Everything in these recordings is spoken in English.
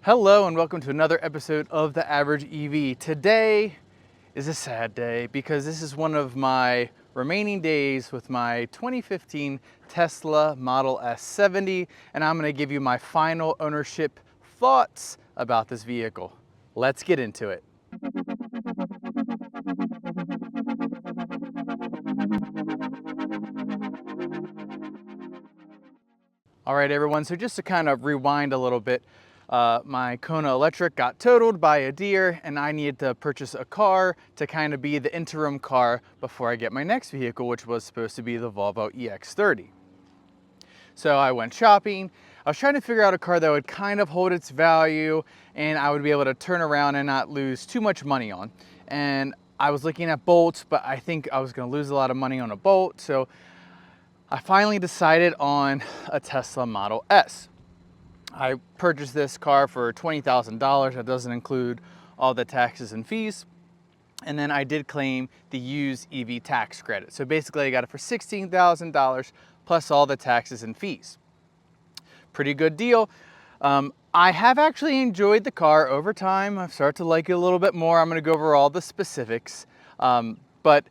Hello and welcome to another episode of The Average EV. Today is a sad day because this is one of my remaining days with my 2015 Tesla Model S70, and I'm going to give you my final ownership thoughts about this vehicle. Let's get into it. All right, everyone, so just to kind of rewind a little bit, my Kona Electric got totaled by a deer and I needed to purchase a car to kind of be the interim car before I get my next vehicle, which was supposed to be the Volvo EX30. So I went shopping. I was trying to figure out a car that would kind of hold its value and I would be able to turn around and not lose too much money on. And I was looking at Bolts, but I think I was going to lose a lot of money on a Bolt. So I finally decided on a Tesla Model S. I purchased this car for $20,000. That doesn't include all the taxes and fees. And then I did claim the used EV tax credit. So basically I got it for $16,000 plus all the taxes and fees. Pretty good deal. I have actually enjoyed the car over time. I've started to like it a little bit more. I'm going to go over all the specifics. But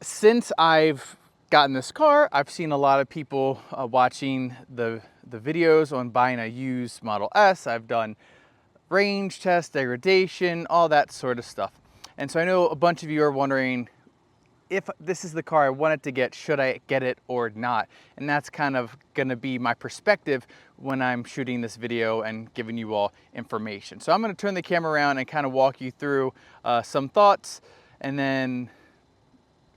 since I've gotten this car, I've seen a lot of people watching the videos on buying a used Model S. I've done range tests, degradation, all that sort of stuff. And so I know a bunch of you are wondering, if this is the car I wanted to get, should I get it or not? And that's kind of gonna be my perspective when I'm shooting this video and giving you all information. So I'm gonna turn the camera around and kind of walk you through some thoughts, and then,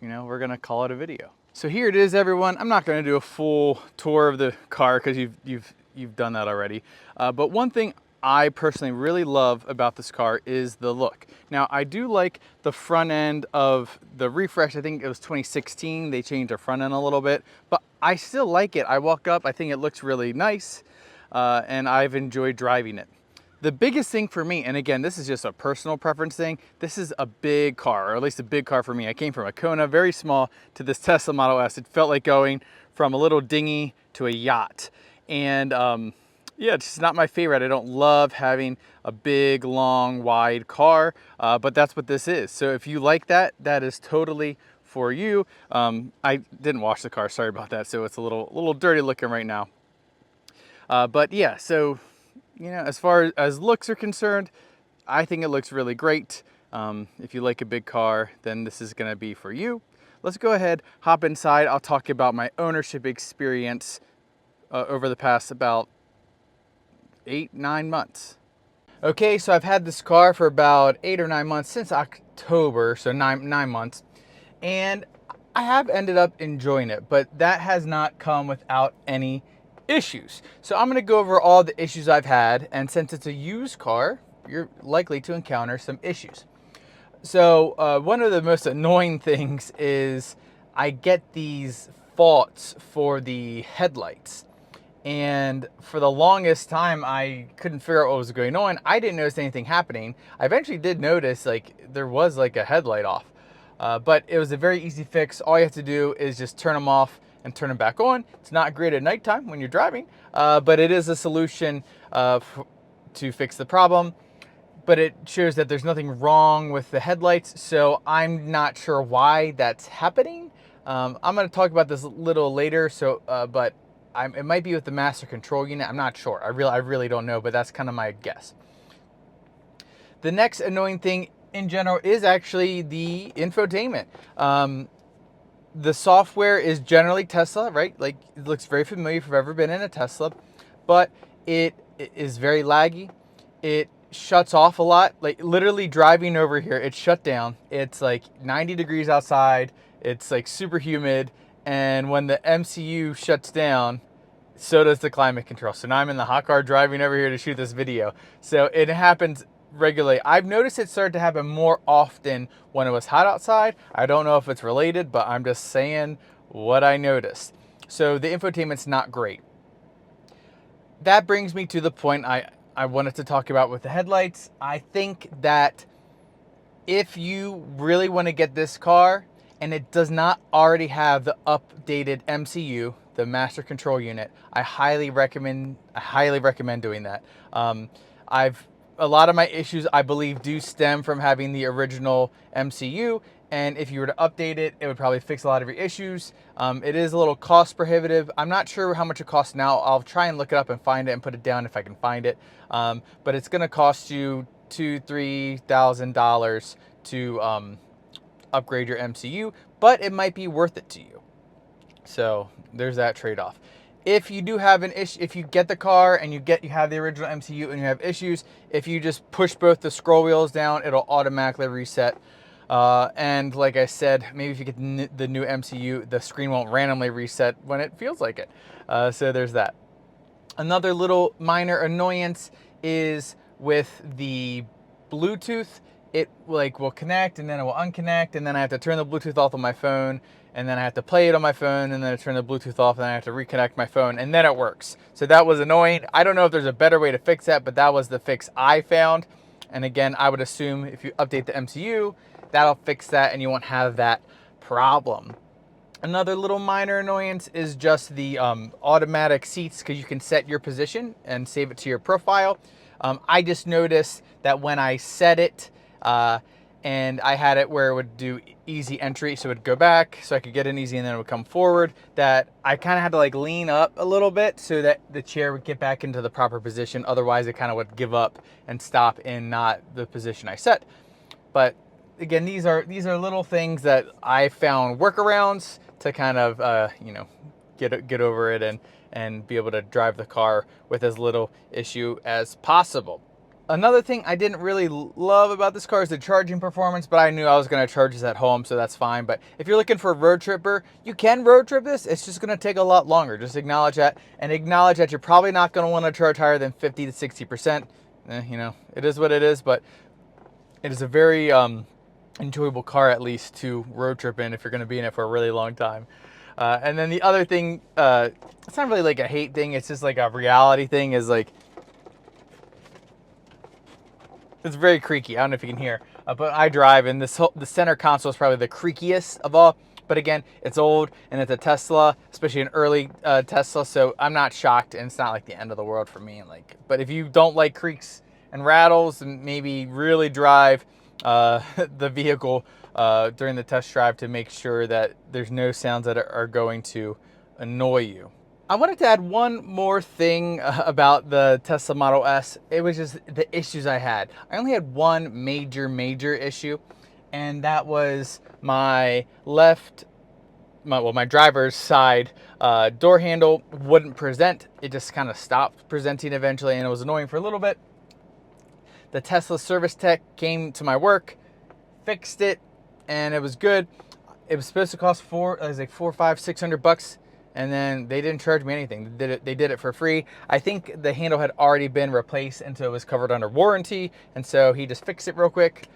we're gonna call it a video. So here it is, everyone. I'm not going to do a full tour of the car because you've done that already. But one thing I personally really love about this car is the look. Now, I do like the front end of the refresh. I think it was 2016. They changed the front end a little bit, but I still like it. I walk up, I think it looks really nice, and I've enjoyed driving it. The biggest thing for me, and again, this is just a personal preference thing, this is a big car, or at least a big car for me. I came from a Kona, very small, to this Tesla Model S. It felt like going from a little dinghy to a yacht. And yeah, it's just not my favorite. I don't love having a big, long, wide car, but that's what this is. So if you like that, that is totally for you. I didn't wash the car, sorry about that. So it's a little dirty looking right now. But yeah, so as far as looks are concerned, I think it looks really great. If you like a big car, then this is gonna be for you. Let's go ahead, hop inside. I'll talk about my ownership experience over the past about 8-9 months. Okay, so I've had this car for about 8 or 9 months, since October, so nine months. And I have ended up enjoying it, but that has not come without any issues. So I'm going to go over all the issues I've had, and since it's a used car, you're likely to encounter some issues. So one of the most annoying things is I get these faults for the headlights. And for the longest time, I couldn't figure out what was going on. I didn't notice anything happening. I eventually did notice there was a headlight off, but it was a very easy fix. All you have to do is just turn them off and turn them back on. It's not great at nighttime when you're driving, but it is a solution to fix the problem. But it shows that there's nothing wrong with the headlights, so I'm not sure why that's happening. I'm going to talk about this a little later. But it might be with the master control unit. I'm not sure. I really don't know, but that's kind of my guess. The next annoying thing in general is actually the infotainment. The software is generally Tesla, right? It looks very familiar if you've ever been in a Tesla, but it is very laggy. It shuts off a lot. Literally driving over here, it shut down. It's 90 degrees outside. It's super humid. And when the MCU shuts down, so does the climate control. So now I'm in the hot car driving over here to shoot this video. So it happens regularly. I've noticed it started to happen more often when it was hot outside. I don't know if it's related, but I'm just saying what I noticed. So the infotainment's not great. That brings me to the point I wanted to talk about with the headlights. I think that if you really want to get this car and it does not already have the updated MCU, the master control unit, I highly recommend doing that. A lot of my issues, I believe, do stem from having the original MCU, and if you were to update it, it would probably fix a lot of your issues. It is a little cost prohibitive. I'm not sure how much it costs now. I'll try and look it up and find it and put it down if I can find it. But it's gonna cost you $2,000-3,000 to upgrade your MCU, but it might be worth it to you. So there's that trade-off. If you do have an issue, if you get the car and you have the original MCU and you have issues, if you just push both the scroll wheels down, it'll automatically reset. And like I said, maybe if you get the new MCU, the screen won't randomly reset when it feels like it. So there's that. Another little minor annoyance is with the Bluetooth. It will connect and then it will unconnect, and then I have to turn the Bluetooth off on my phone, and then I have to play it on my phone, and then I turn the Bluetooth off, and then I have to reconnect my phone, and then it works. So that was annoying. I don't know if there's a better way to fix that, but that was the fix I found. And again, I would assume if you update the MCU, that'll fix that and you won't have that problem. Another little minor annoyance is just the automatic seats, because you can set your position and save it to your profile. I just noticed that when I set it, and I had it where it would do easy entry, so it would go back so I could get in easy and then it would come forward, that I kind of had to like lean up a little bit so that the chair would get back into the proper position. Otherwise it kind of would give up and stop in not the position I set. But again, these are little things that I found workarounds to kind of get over it and be able to drive the car with as little issue as possible. Another thing I didn't really love about this car is the charging performance, but I knew I was going to charge this at home, so that's fine. But if you're looking for a road tripper, you can road trip this. It's just going to take a lot longer. Just acknowledge that, and acknowledge that you're probably not going to want to charge higher than 50 to 60%. It is what it is, but it is a very enjoyable car, at least, to road trip in if you're going to be in it for a really long time. And then the other thing, it's not really like a hate thing, it's just like a reality thing, is like, it's very creaky. I don't know if you can hear, but I drive, and the center console is probably the creakiest of all. But again, it's old, and it's a Tesla, especially an early Tesla, so I'm not shocked, and it's not like the end of the world for me. But if you don't like creaks and rattles, and maybe really drive the vehicle during the test drive to make sure that there's no sounds that are going to annoy you. I wanted to add one more thing about the Tesla Model S. It was just the issues I had. I only had one major issue, and that was my driver's side door handle wouldn't present. It just kind of stopped presenting eventually, and it was annoying for a little bit. The Tesla service tech came to my work, fixed it, and it was good. It was supposed to cost $400, $600, and then they didn't charge me anything. They did it for free. I think the handle had already been replaced, and so it was covered under warranty, and so he just fixed it real quick,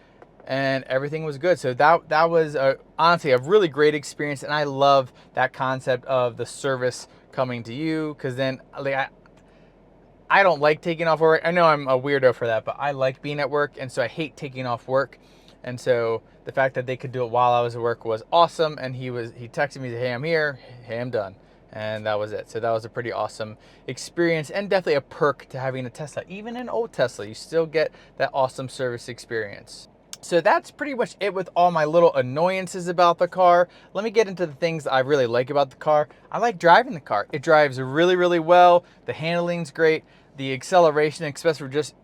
and everything was good. So that was honestly a really great experience, and I love that concept of the service coming to you, because then I don't like taking off work. I know I'm a weirdo for that, but I like being at work, and so I hate taking off work. And so the fact that they could do it while I was at work was awesome. And he texted me, hey, I'm here, hey, I'm done. And that was it. So that was a pretty awesome experience, and definitely a perk to having a Tesla. Even an old Tesla, you still get that awesome service experience. So that's pretty much it with all my little annoyances about the car. Let me get into the things I really like about the car. I like driving the car. It drives really, really well. The handling's great. The acceleration,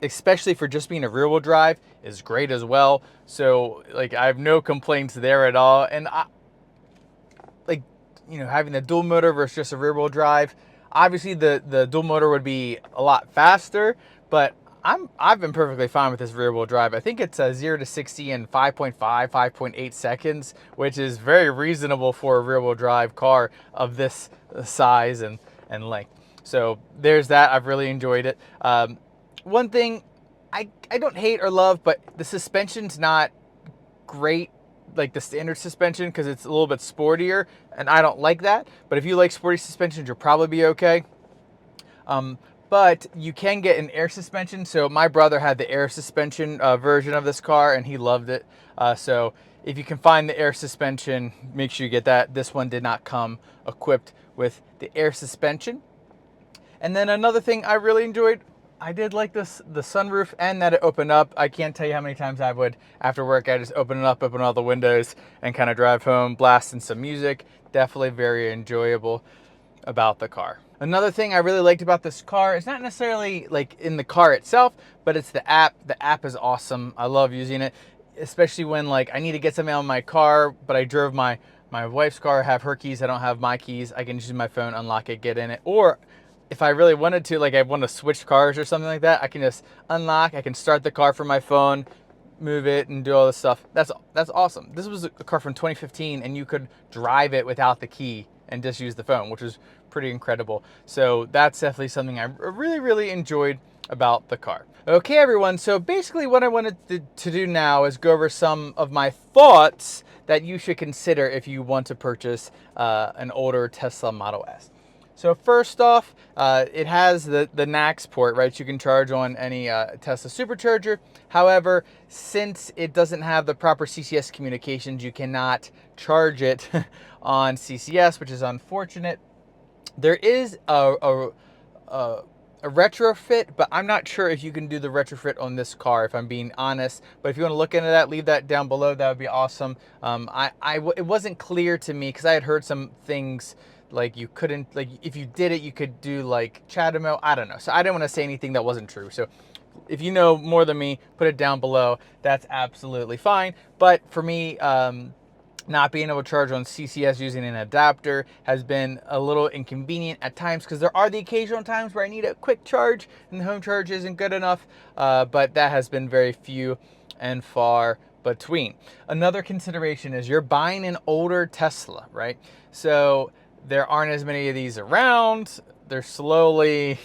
especially for just being a rear wheel drive, is great as well. So I have no complaints there at all. And having the dual motor versus just a rear wheel drive, obviously the dual motor would be a lot faster, but I've been perfectly fine with this rear wheel drive. I think it's 0 to 60 in 5.8 seconds, which is very reasonable for a rear wheel drive car of this size and length. So there's that. I've really enjoyed it. One thing I don't hate or love, but the suspension's not great, like the standard suspension, because it's a little bit sportier, and I don't like that. But if you like sporty suspensions, you'll probably be okay. But you can get an air suspension. So my brother had the air suspension version of this car, and he loved it. So if you can find the air suspension, make sure you get that. This one did not come equipped with the air suspension. And then another thing I really enjoyed I did like the sunroof and that it opened up. I can't tell you how many times I would, after work, I just open it up, open all the windows, and kind of drive home, blasting some music. Definitely very enjoyable about the car. Another thing I really liked about this car is not necessarily like in the car itself, but it's the app. The app is awesome. I love using it, especially when like I need to get something out of my car, but I drove my wife's car, have her keys, I don't have my keys. I can just use my phone, unlock it, get in it. Or if I really wanted to, like I want to switch cars or something like that, I can just unlock, I can start the car from my phone, move it and do all this stuff. That's awesome. This was a car from 2015 and you could drive it without the key and just use the phone, which was pretty incredible. So that's definitely something I really enjoyed about the car. Okay, everyone. So basically what I wanted to do now is go over some of my thoughts that you should consider if you want to purchase an older Tesla Model S. So first off, it has the NACS port, right? You can charge on any Tesla supercharger. However, since it doesn't have the proper CCS communications, you cannot charge it on CCS, which is unfortunate. There is a retrofit, but I'm not sure if you can do the retrofit on this car, if I'm being honest. But if you want to look into that, leave that down below. That would be awesome. It wasn't clear to me because I had heard some things like you couldn't, like if you did it, you could do like Chatamo. I don't know. So I didn't want to say anything that wasn't true. So if you know more than me, put it down below. That's absolutely fine. But for me, not being able to charge on CCS using an adapter has been a little inconvenient at times because there are the occasional times where I need a quick charge and the home charge isn't good enough, but that has been very few and far between. Another consideration is you're buying an older Tesla, right? So there aren't as many of these around. They're slowly,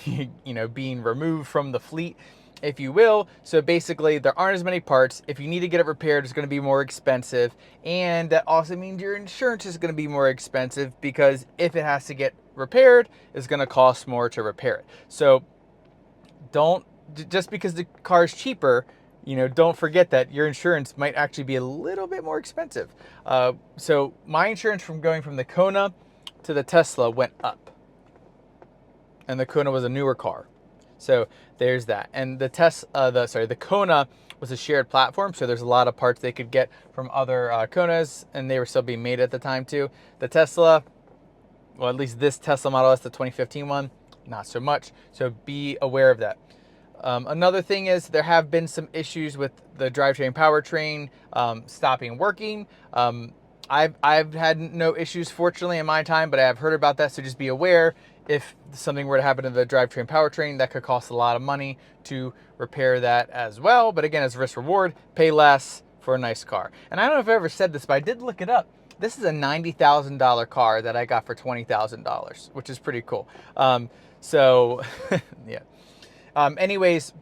being removed from the fleet, if you will. So basically there aren't as many parts. If you need to get it repaired, it's going to be more expensive. And that also means your insurance is going to be more expensive because if it has to get repaired, it's going to cost more to repair it. So just because the car is cheaper, don't forget that your insurance might actually be a little bit more expensive. So my insurance from going from the Kona to the Tesla went up. And the Kona was a newer car. So there's that. And the Kona was a shared platform, so there's a lot of parts they could get from other Konas, and they were still being made at the time too. The Tesla, well, at least this Tesla Model S, the 2015 one, not so much. So be aware of that. Another thing is there have been some issues with the drivetrain powertrain stopping working. I've had no issues, fortunately, in my time, but I have heard about that, so just be aware. If something were to happen to the drivetrain powertrain, that could cost a lot of money to repair that as well. But again, it's risk reward, pay less for a nice car. And I don't know if I ever said this, but I did look it up. This is a $90,000 car that I got for $20,000, which is pretty cool. Yeah. Anyways,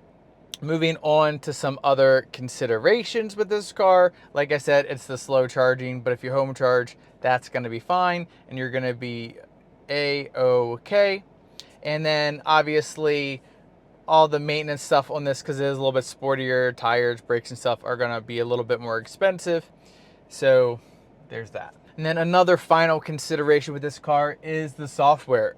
moving on to some other considerations with this car. Like I said, it's the slow charging, but if you home charge, that's going to be fine, and you're going to be A-okay. And then obviously all the maintenance stuff on this, because it is a little bit sportier, tires, brakes and stuff are going to be a little bit more expensive. So there's that. And then another final consideration with this car is the software.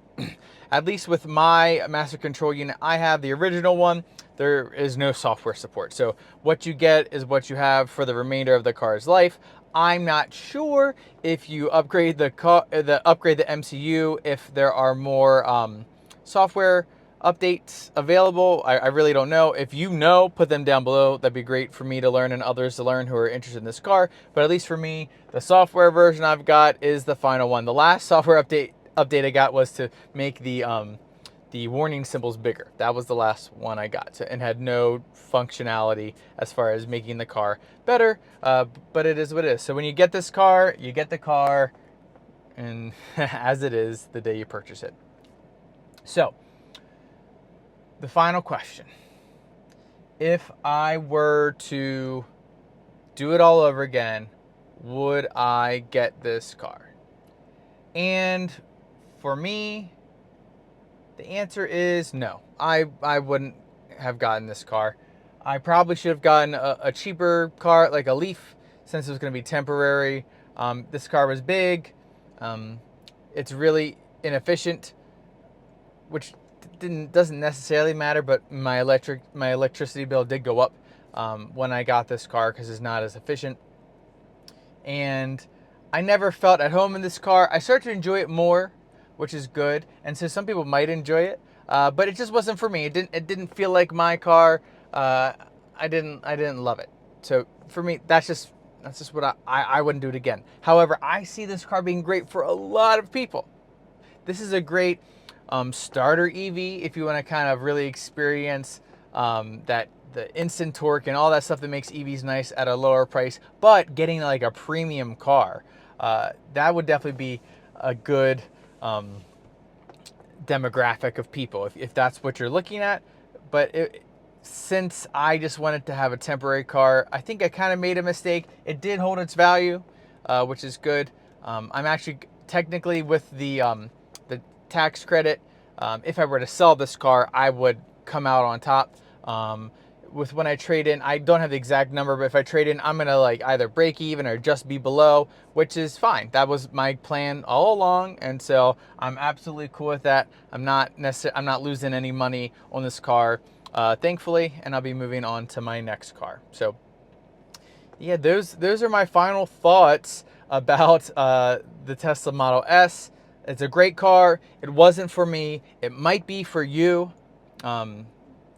At least with my master control unit, I have the original one. There is no software support. So what you get is what you have for the remainder of the car's life. I'm not sure if you upgrade the MCU, if there are more software updates available. I really don't know. If you know, put them down below. That'd be great for me to learn and others to learn who are interested in this car. But at least for me, the software version I've got is the final one. The last software update I got was to make the warning symbols bigger. That was the last one I got, and had no functionality as far as making the car better, but it is what it is. So when you get this car, you get the car and as it is the day you purchase it. So the final question: if I were to do it all over again, would I get this car? And for me, the answer is no. I wouldn't have gotten this car. I probably should have gotten a cheaper car, like a Leaf, since it was going to be temporary. This car was big. It's really inefficient, which doesn't necessarily matter, but my electricity bill did go up when I got this car because it's not as efficient. And I never felt at home in this car. I started to enjoy it more, which is good. And so some people might enjoy it, but it just wasn't for me. It didn't feel like my car. I didn't love it. So for me, that's just what I wouldn't do it again. However, I see this car being great for a lot of people. This is a great starter EV if you want to kind of really experience the instant torque and all that stuff that makes EVs nice at a lower price, but getting like a premium car, that would definitely be a good demographic of people if that's what you're looking at. But since I just wanted to have a temporary car, I think I kind of made a mistake. It did hold its value, which is good. I'm actually technically with the tax credit. If I were to sell this car, I would come out on top. With when I trade in, I don't have the exact number, but if I trade in, I'm gonna like either break even or just be below, which is fine. That was my plan all along, and so I'm absolutely cool with that. I'm not losing any money on this car, thankfully, and I'll be moving on to my next car. So yeah, those are my final thoughts about the Tesla Model S. It's a great car. It wasn't for me. It might be for you, and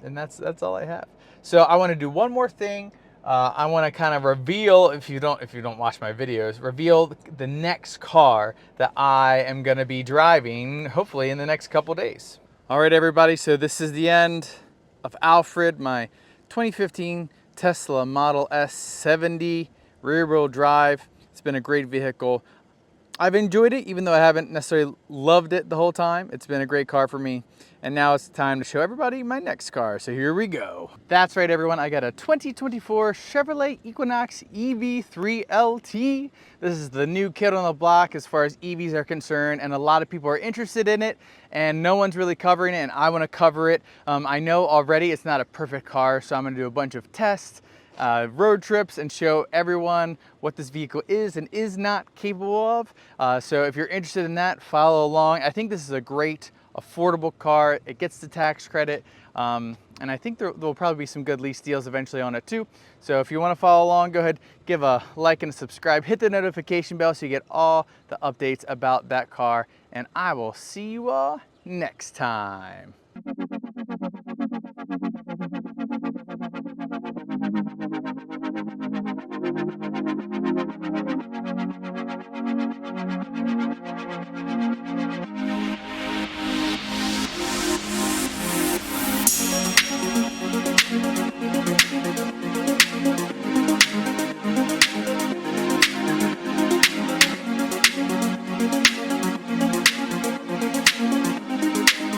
that's all I have. So I want to do one more thing. I want to kind of reveal, if you don't watch my videos, reveal the next car that I am going to be driving, hopefully in the next couple days. All right, everybody. So this is the end of Alfred, my 2015 Tesla Model S 70 rear-wheel drive. It's been a great vehicle. I've enjoyed it, even though I haven't necessarily loved it the whole time. It's been a great car for me. And now it's time to show everybody my next car. So here we go. That's right, everyone. I got a 2024 Chevrolet Equinox EV3 LT. This is the new kid on the block as far as EVs are concerned, and a lot of people are interested in it, and no one's really covering it, and I want to cover it. I know already it's not a perfect car, so I'm going to do a bunch of tests, road trips, and show everyone what this vehicle is and is not capable of. So if you're interested in that, follow along. I think this is a great affordable car. It gets the tax credit, and I think there'll probably be some good lease deals eventually on it too. So if you want to follow along, go ahead, give a like and a subscribe, hit the notification bell so you get all the updates about that car, and I will see you all next time.